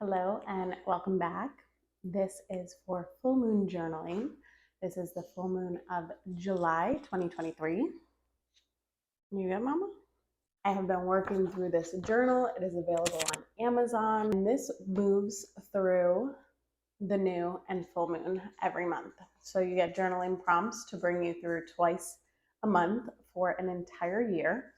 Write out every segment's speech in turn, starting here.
Hello and welcome back. This is for full moon journaling. This is the full moon of July 2023. You good, Mama? I have been working through this journal. It is available on Amazon, and this moves through the new and full moon every month. So you get journaling prompts to bring you through twice a month for an entire year.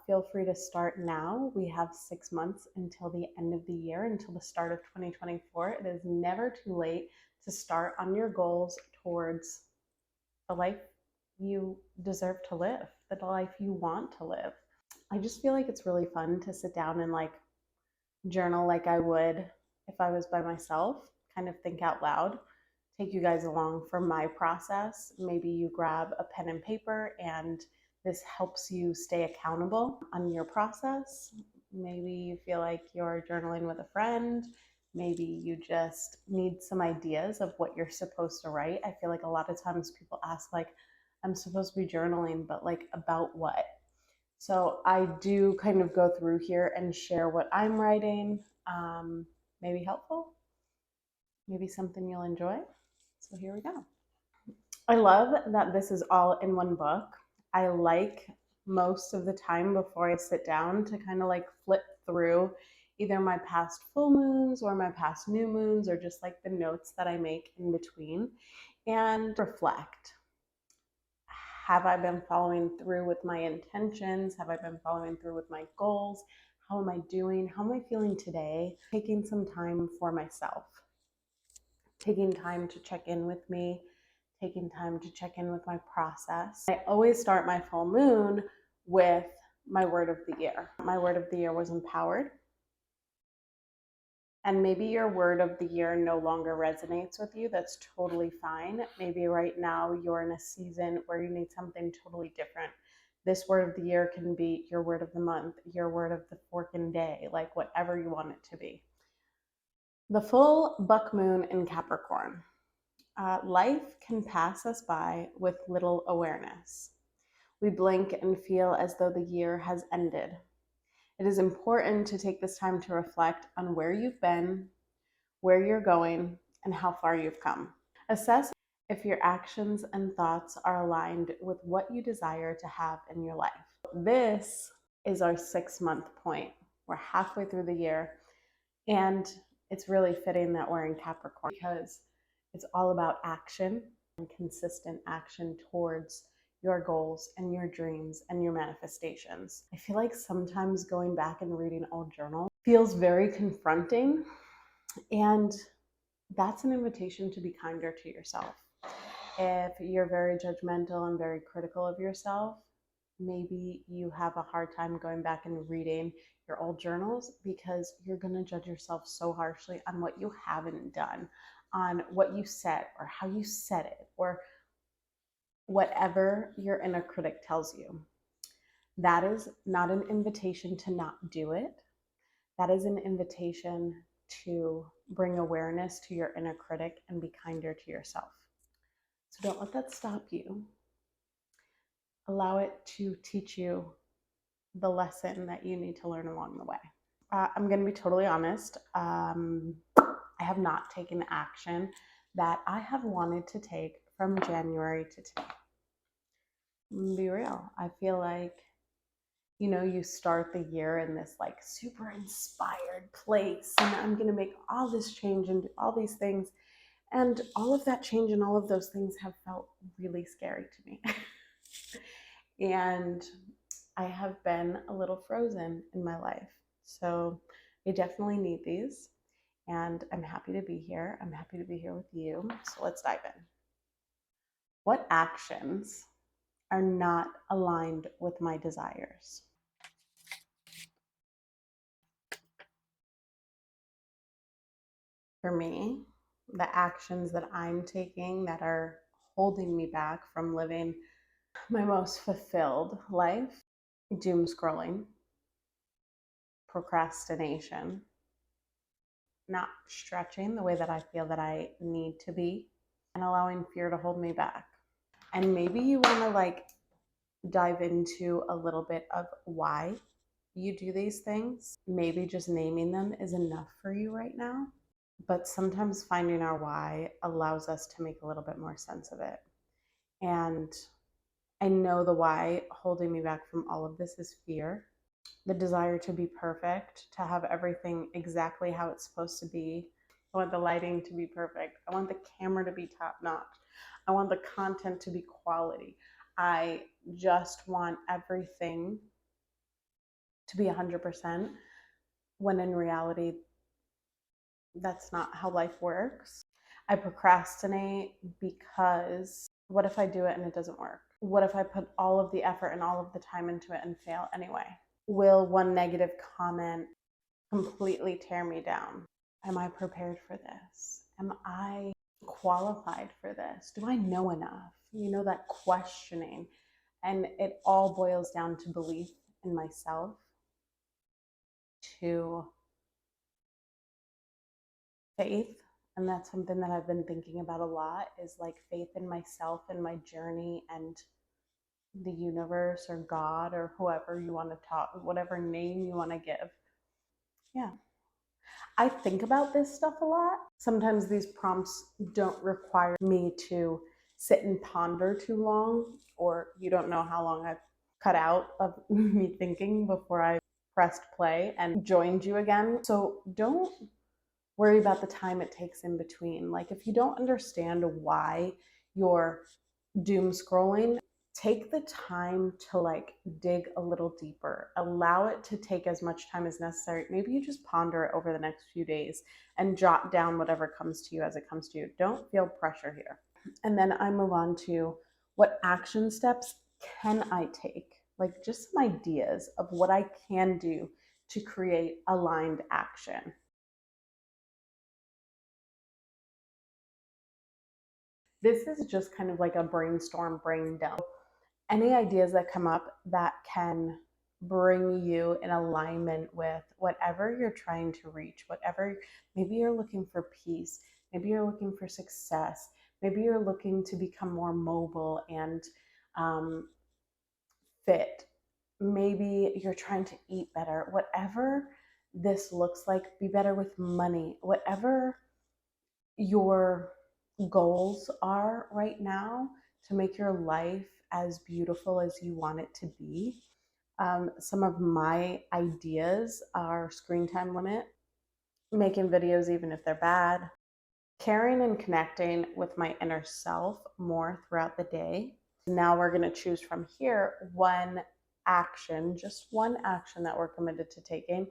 Feel free to start now. We have 6 months until the end of the year, until the start of 2024. It is never too late to start on your goals towards the life you deserve to live, the life you want to live. I just feel like it's really fun to sit down and journal like I would if I was by myself, kind of think out loud, take you guys along for my process. Maybe you grab a pen and paper and this helps you stay accountable on your process. Maybe you feel like you're journaling with a friend. Maybe you just need some ideas of what you're supposed to write. I feel like a lot of times people ask, I'm supposed to be journaling, but about what? So I do kind of go through here and share what I'm writing. Maybe helpful, maybe something you'll enjoy. So here we go. I love that this is all in one book. I like most of the time before I sit down to kind of flip through either my past full moons or my past new moons or just the notes that I make in between and reflect. Have I been following through with my intentions? Have I been following through with my goals? How am I doing? How am I feeling today? Taking some time for myself, taking time to check in with me, taking time to check in with my process. I always start my full moon with my word of the year. My word of the year was empowered. And maybe your word of the year no longer resonates with you. That's totally fine. Maybe right now you're in a season where you need something totally different. This word of the year can be your word of the month, your word of the forking day, whatever you want it to be. The full buck moon in Capricorn. Life can pass us by with little awareness. We blink and feel as though the year has ended. It is important to take this time to reflect on where you've been, where you're going, and how far you've come. Assess if your actions and thoughts are aligned with what you desire to have in your life. This is our 6-month point. We're halfway through the year, and it's really fitting that we're in Capricorn because it's all about action and consistent action towards your goals and your dreams and your manifestations. I feel like sometimes going back and reading old journals feels very confronting, and that's an invitation to be kinder to yourself. If you're very judgmental and very critical of yourself, maybe you have a hard time going back and reading your old journals because you're going to judge yourself so harshly on what you haven't done, on what you said or how you said it, or whatever your inner critic tells you. That is not an invitation to not do it. That is an invitation to bring awareness to your inner critic and be kinder to yourself. So don't let that stop you. Allow it to teach you the lesson that you need to learn along the way. I'm going to be totally honest. I have not taken action that I have wanted to take from January to today. Be real. I feel like, you start the year in this super inspired place, and I'm going to make all this change and do all these things. And all of that change and all of those things have felt really scary to me. And I have been a little frozen in my life. So I definitely need these. And I'm happy to be here. I'm happy to be here with you. So let's dive in. What actions are not aligned with my desires? For me, the actions that I'm taking that are holding me back from living my most fulfilled life: doom scrolling, procrastination, not stretching the way that I feel that I need to be, and allowing fear to hold me back. And maybe you want to dive into a little bit of why you do these things. Maybe just naming them is enough for you right now. But sometimes finding our why allows us to make a little bit more sense of it. And I know the why holding me back from all of this is fear, the desire to be perfect, to have everything exactly how it's supposed to be. I want the lighting to be perfect. I want the camera to be top notch. I want the content to be quality. I just want everything to be 100%, when in reality, that's not how life works. I procrastinate because what if I do it and it doesn't work? What if I put all of the effort and all of the time into it and fail anyway? Will one negative comment completely tear me down? Am I prepared for this? Am I qualified for this? Do I know enough? You know, that questioning. And it all boils down to belief in myself, to faith. And that's something that I've been thinking about a lot, is like faith in myself and my journey, and the universe or God or whoever you want to talk, whatever name you want to give. Yeah. I think about this stuff a lot. Sometimes these prompts don't require me to sit and ponder too long, or you don't know how long I've cut out of me thinking before I pressed play and joined you again. So don't worry about the time it takes in between. Like, if you don't understand why you're doom scrolling, take the time to like dig a little deeper. Allow it to take as much time as necessary. Maybe you just ponder it over the next few days and jot down whatever comes to you as it comes to you. Don't feel pressure here. And then I move on to, what action steps can I take? Like, just some ideas of what I can do to create aligned action. This is just kind of like a brainstorm brain dump. Any ideas that come up that can bring you in alignment with whatever you're trying to reach, whatever, maybe you're looking for peace, maybe you're looking for success, maybe you're looking to become more mobile and um, fit, maybe you're trying to eat better, whatever this looks like, be better with money, whatever your goals are right now to make your life as beautiful as you want it to be. Some of my ideas are screen time limit, making videos even if they're bad, caring and connecting with my inner self more throughout the day. Now we're going to choose from here one action, just one action that we're committed to taking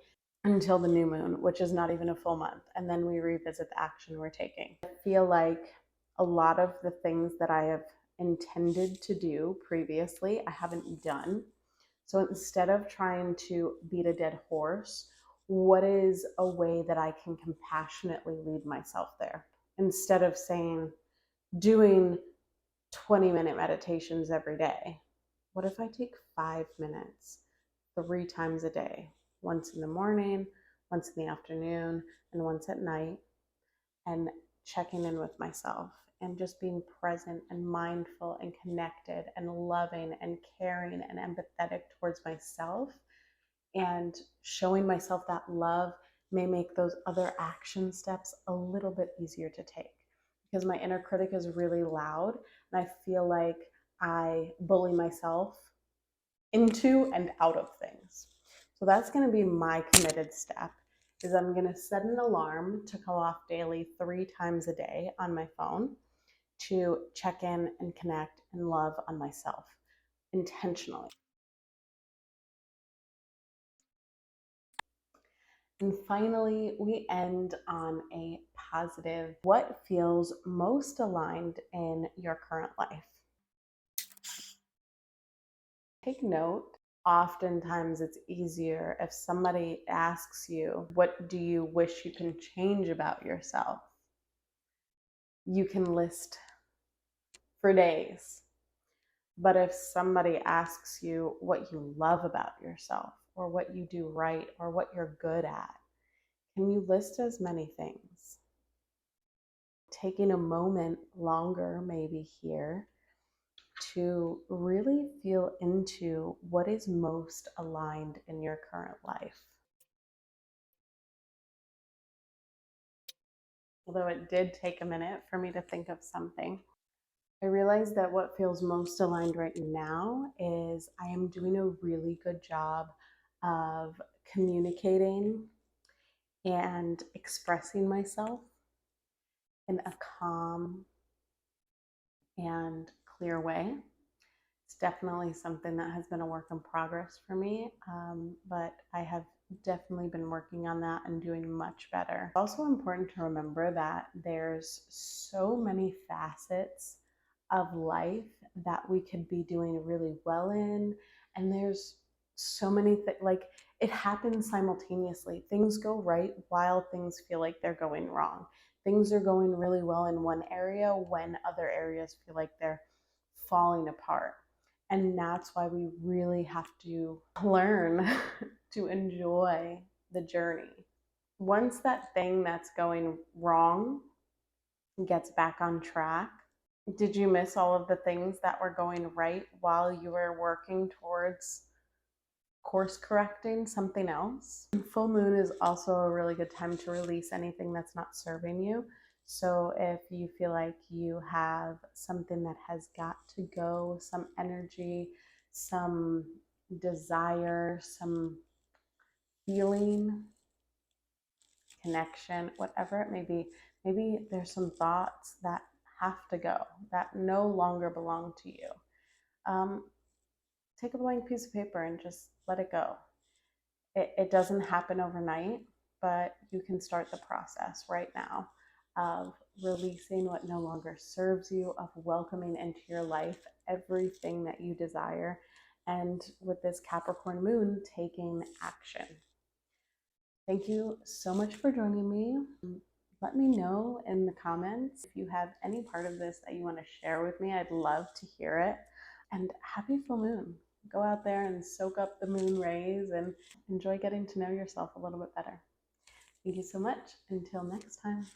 until the new moon, which is not even a full month. And then we revisit the action we're taking. I feel like a lot of the things that I have intended to do previously, I haven't done. So instead of trying to beat a dead horse, what is a way that I can compassionately lead myself there? Instead of saying, doing 20-minute meditations every day, what if I take 5 minutes 3 times a day? Once in the morning, once in the afternoon, and once at night, and checking in with myself and just being present and mindful and connected and loving and caring and empathetic towards myself, and showing myself that love may make those other action steps a little bit easier to take, because my inner critic is really loud and I feel like I bully myself into and out of things. So that's going to be my committed step, is I'm going to set an alarm to go off daily 3 times a day on my phone to check in and connect and love on myself intentionally. And finally, we end on a positive. What feels most aligned in your current life? Take note. Oftentimes, it's easier if somebody asks you, what do you wish you can change about yourself? You can list for days. But if somebody asks you what you love about yourself, or what you do right, or what you're good at, can you list as many things? Taking a moment longer, maybe here, to really feel into what is most aligned in your current life. Although it did take a minute for me to think of something, I realized that what feels most aligned right now is I am doing a really good job of communicating and expressing myself in a calm and clear way. It's definitely something that has been a work in progress for me, but I have definitely been working on that and doing much better. It's also important to remember that there's so many facets of life that we could be doing really well in, and there's so many things, like, it happens simultaneously. Things go right while things feel like they're going wrong. Things are going really well in one area when other areas feel like they're falling apart. And that's why we really have to learn to enjoy the journey. Once that thing that's going wrong gets back on track, did you miss all of the things that were going right while you were working towards course correcting something else? Full moon is also a really good time to release anything that's not serving you. So if you feel like you have something that has got to go, some energy, some desire, some feeling, connection, whatever it may be, maybe there's some thoughts that have to go, that no longer belong to you. Um, Take a blank piece of paper and just let it go. It doesn't happen overnight, but you can start the process right now of releasing what no longer serves you, of welcoming into your life everything that you desire, and with this Capricorn moon, taking action. Thank you so much for joining me. Let me know in the comments if you have any part of this that you want to share with me. I'd love to hear it. And happy full moon. Go out there and soak up the moon rays and enjoy getting to know yourself a little bit better. Thank you so much. Until next time.